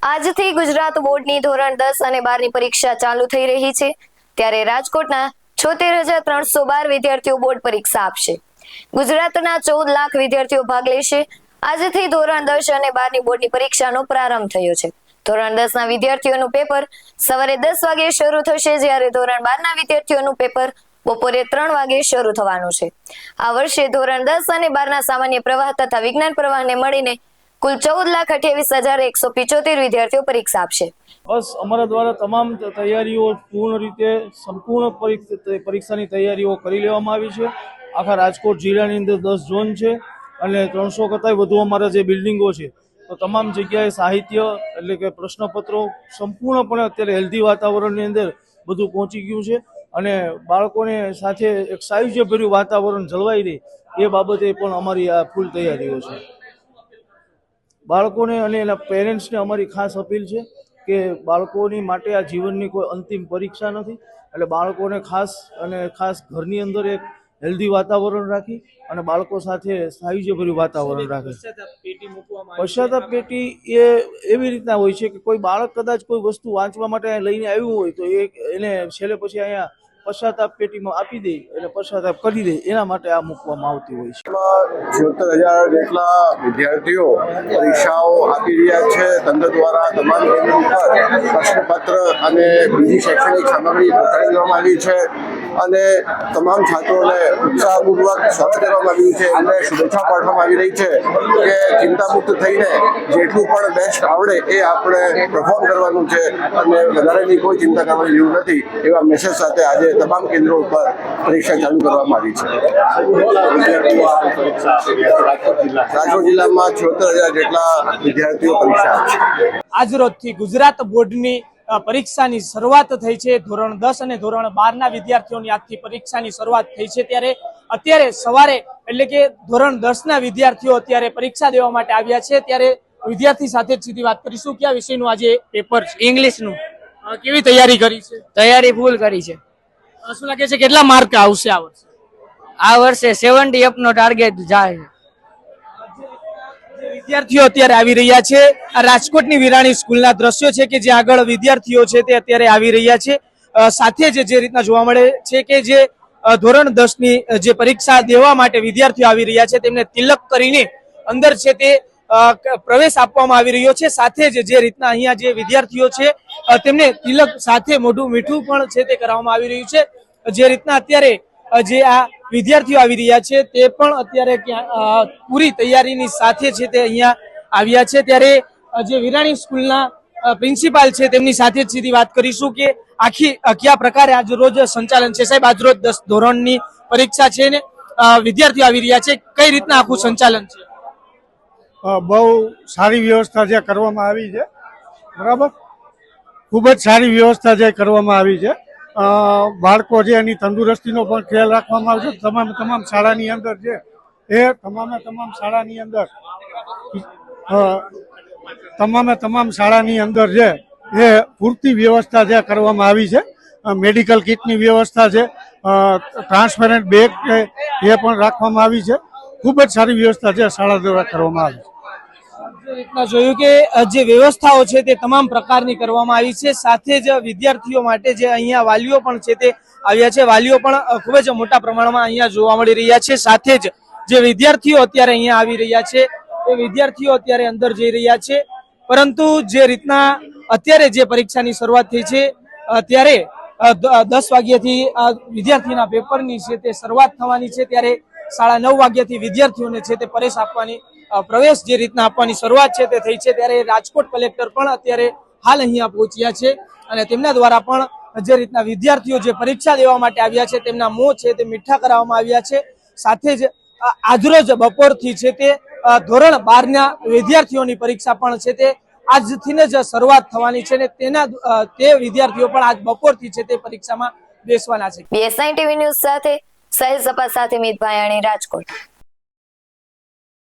આજથી ગુજરાત બોર્ડની ધોરણ 10 અને 12ની પરીક્ષા ચાલુ થઈ રહી છે ત્યારે રાજકોટના 76,312 વિદ્યાર્થીઓ બોર્ડ પરીક્ષા આપશે। ગુજરાતના 14 લાખ વિદ્યાર્થીઓ ભાગ લેશે। આજથી ધોરણ 10 અને 12ની બોર્ડની પરીક્ષાનો પ્રારંભ થયો છે। ધોરણ 10ના વિદ્યાર્થીઓનું પેપર સવારે 10 વાગે શરૂ થશે જ્યારે ધોરણ 12ના વિદ્યાર્થીઓનું પેપર બપોરે 3 વાગે શરૂ થવાનું છે। આ વર્ષે ધોરણ 10 અને 12ના સામાન્ય પ્રવાહ તથા વિજ્ઞાન પ્રવાહને મળીને कुल 14,28,175 विद्यार्थियों परीक्षा आपशे। बस अमरा द्वारा तमाम तैयारीओ पूर्ण रीते संपूर्ण परीक्षानी तैयारीओ करी लेवामां आवी छे। आखा राजकोट जिल्लानी अंदर 10 झोन छे अने 300 करतांय वधु अमारा जे बिल्डिंगो छे तो तमाम जग्याए साहित्य एटले के प्रश्नपत्रों संपूर्णपणे अत्यारे हेल्धी वातावरणनी अंदर बधुं पहोंची गयुं छे अने बाळकोने साथे एक सायुज्यभर्युं वातावरण जळवाई रहे ए बाबते पण अमारी आ फूल तैयारीओ छे। बाळकोने अने एना पेरेंट्सने अमारी खास अपील छे के बाळकोनी माटे आ जीवननी कोई अंतिम परीक्षा नथी એટલે બાળકોને ખાસ ઘરની અંદર એક હેલ્ધી વાતાવરણ રાખી અને બાળકો સાથે સાયુજ્યભર્યું વાતાવરણ રાખે। પશ્ચાતાપ પેટી એ એવી રીતના હોય છે કે કોઈ બાળક કદાચ કોઈ વસ્તુ વાંચવા માટે લઈને આવ્યું હોય તો એને છેલ્લે પછી અહીંયા પશ્ચાતાપ પેટીમાં આપી દે એટલે પશ્ચાતાપ કરી દે એના માટે આ મૂકવામાં આવતી હોય છે। 76,000 જેટલા વિદ્યાર્થીઓ પરીક્ષાઓ આપી રહ્યા છે। તંત્ર દ્વારા તમામ કેન્દ્રો પર પ્રશ્નપત્ર અને બીજી શૈક્ષણિક સામગ્રી પહોંચાડી દેવામાં આવી છે અને તમામ છાત્રોને ઉત્સાહપૂર્વક સ્વાગત કરવામાં આવ્યું છે અને શુભેચ્છા પાઠવવામાં આવી રહી છે કે ચિંતામુક્ત થઈને જેટલું પણ બેસ્ટ આવડે એ આપણે પરફોર્મ કરવાનું છે અને વધારેની કોઈ ચિંતા કરવાની જરૂર નથી એવા મેસેજ સાથે આજે તમામ કેન્દ્રો પર પરીક્ષા ચાલુ કરવામાં આવી છે। રાજકોટ જિલ્લામાં 76,000 જેટલા વિદ્યાર્થીઓ પરીક્ષા આપશે। આજરોજથી ગુજરાત બોર્ડની પરીક્ષાની શરૂઆત થઈ છે। ધોરણ 10 અને ધોરણ 12ના વિદ્યાર્થીઓની આજથી પરીક્ષાની શરૂઆત થઈ છે ત્યારે અત્યારે સવારે એટલે કે ધોરણ 10ના વિદ્યાર્થીઓ અત્યારે પરીક્ષા દેવા માટે આવ્યા છે ત્યારે વિદ્યાર્થી સાથે સીધી વાત કરીશું કે આ વિષયનું આજે પેપર છે ઇંગ્લિશનું કેવી તૈયારી કરી છે? તૈયારી ફૂલ કરી છે। શું લાગે છે કેટલા માર્ક આવશે આ વર્ષે? આ વર્ષે 70 અપ નો ટાર્ગેટ જાય છે। વિદ્યાર્થીઓ અત્યારે આવી રહ્યા છે। આ રાજકોટની વિરાણી સ્કૂલના દ્રશ્યો છે કે જે આગળ વિદ્યાર્થીઓ છે તે અત્યારે આવી રહ્યા છે। સાથે જ જે રીતના જોવા મળે છે કે જે ધોરણ 10ની જે પરીક્ષા દેવા માટે વિદ્યાર્થીઓ આવી રહ્યા છે તેમને તિલક કરીને અંદર છે તે પ્રવેશ આપવામાં આવી રહ્યો છે। સાથે જ જે રીતના અહીંયા જે વિદ્યાર્થીઓ છે તેમને તિલક સાથે મોઢું મીઠું પણ છે તે કરવામાં આવી રહ્યું છે। જે રીતના અત્યારે જે આ વિદ્યાર્થીઓ આવી રહ્યા છે તે પણ અત્યારે પૂરી તૈયારીની સાથે છે તે અહીંયા આવ્યા છે ત્યારે જે વિરાણી સ્કૂલના પ્રિન્સિપાલ છે તેમની સાથે જ સીધી વાત કરીશું કે આખી કયા પ્રકારે આજ રોજ સંચાલન છે। સાહેબ આજ રોજ 10 ધોરણની પરીક્ષા છે ને વિદ્યાર્થીઓ આવી રહ્યા છે કઈ રીતના આખું સંચાલન છે? બહુ સારી વ્યવસ્થા જે કરવામાં આવી છે બરાબર ખૂબ જ સારી વ્યવસ્થા જે કરવામાં આવી છે। બાળકો જે એની તંદુરસ્તીનો પણ ખ્યાલ રાખવામાં આવે છે। તમામ શાળાની અંદર છે એ તમામ શાળાની અંદર છે એ પૂરતી વ્યવસ્થા જે કરવામાં આવી છે। મેડિકલ કિટની વ્યવસ્થા છે, ટ્રાન્સપેરન્ટ બેગ એ પણ રાખવામાં આવી છે। ખૂબ જ સારી વ્યવસ્થા છે શાળા દ્વારા કરવામાં આવી છે। રીતના જોયું કે જે વ્યવસ્થાઓ છે તે તમામ પ્રકારની કરવામાં આવી છે। સાથે જ વિદ્યાર્થીઓ માટે જે અહીંયા વાલીઓ પણ છે તે આવ્યા છે। વાલીઓ પણ ખૂબ જ મોટા પ્રમાણમાં અહીંયા જોવા મળી રહ્યા છે। સાથે જ જે વિદ્યાર્થીઓ અત્યારે અહીંયા આવી રહ્યા છે એ વિદ્યાર્થીઓ અત્યારે અંદર જઈ રહ્યા છે। પરંતુ જે રીતના અત્યારે જે પરીક્ષાની શરૂઆત થઈ છે ત્યારે 10 વાગ્યાથી આ વિદ્યાર્થીના પેપરની છે તે શરૂઆત થવાની છે ત્યારે 9:30 વાગ્યાથી વિદ્યાર્થીઓને છે તે પ્રવેશ જે રીતના આપવાની શરૂઆત છે તે થઈ છે ત્યારે રાજકોટ કલેક્ટર પણ અત્યારે હાલ અહીંયા પહોંચ્યા છે અને તેમના દ્વારા પણ જે રીતના વિદ્યાર્થીઓ જે પરીક્ષા દેવા માટે આવ્યા છે તેમના મોં છે તે મીઠા કરાવવામાં આવ્યા છે। સાથે જ આજરોજ બપોરથી છે તે ધોરણ 12ના વિદ્યાર્થીઓની પરીક્ષા પણ છે તે આજથી જ શરૂઆત થવાની છે ને તે વિદ્યાર્થીઓ પણ આજ બપોરથી છે તે પરીક્ષામાં બેસવાના છે। BS9 TV ન્યૂઝ સાથે સાહિલ સપા સાથે મિત ભાયાણી રાજકોટ।